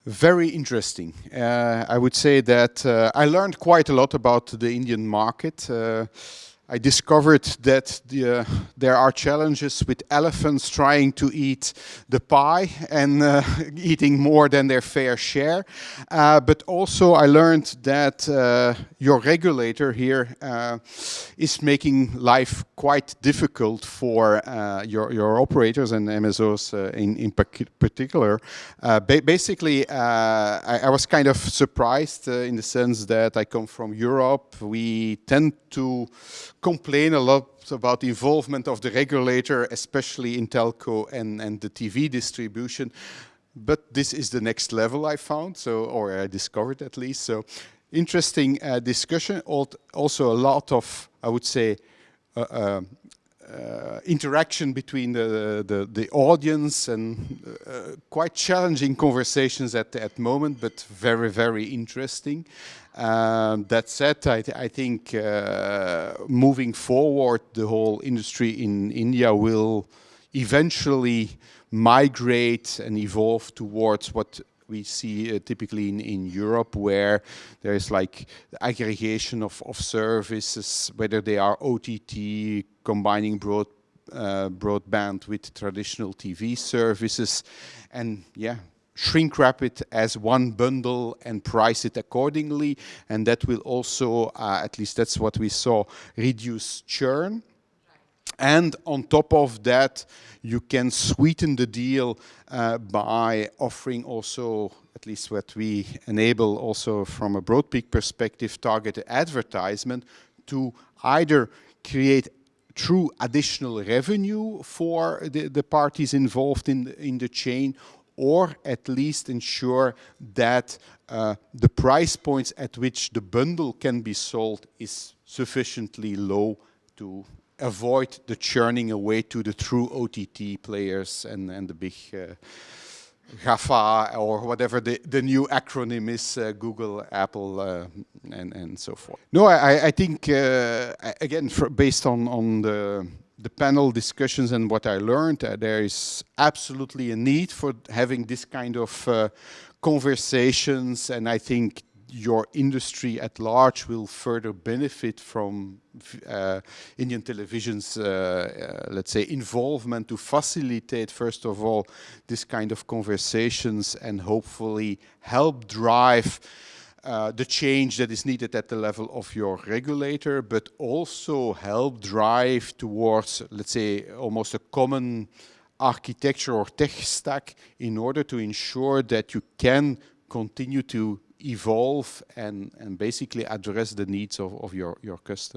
Very interesting. I would say that I learned quite a lot about the Indian market. I discovered that there are challenges with elephants trying to eat the pie and eating more than their fair share. But also I learned that your regulator here is making life quite difficult for your operators and MSOs in particular. Basically, I was kind of surprised in the sense that I come from Europe. We tend to complain a lot about the involvement of the regulator, especially in telco and the TV distribution. But this is the next level I found, or I discovered at least. So interesting discussion. Also a lot of, I would say, interaction between the audience and quite challenging conversations at the moment, but very, very interesting. That said, I think moving forward, the whole industry in India will eventually migrate and evolve towards what we see typically in Europe, where there is like the aggregation of services, whether they are OTT, combining broadband with traditional TV services, and yeah, shrink wrap it as one bundle and price it accordingly. And that will also, at least that's what we saw, reduce churn. And on top of that, you can sweeten the deal by offering also, at least what we enable also from a Broadpeak perspective, targeted advertisement to either create true additional revenue for the parties involved in the chain, or at least ensure that the price points at which the bundle can be sold is sufficiently low to avoid the churning away to the true OTT players and the big GAFA, or whatever the new acronym is, Google, Apple, and so forth. No, I think, again, based on the panel discussions and what I learned, there is absolutely a need for having this kind of conversations, and I think your industry at large will further benefit from Indian television's, let's say, involvement to facilitate, first of all, this kind of conversations and hopefully help drive the change that is needed at the level of your regulator, but also help drive towards, let's say, almost a common architecture or tech stack in order to ensure that you can continue to evolve and basically address the needs of your customers.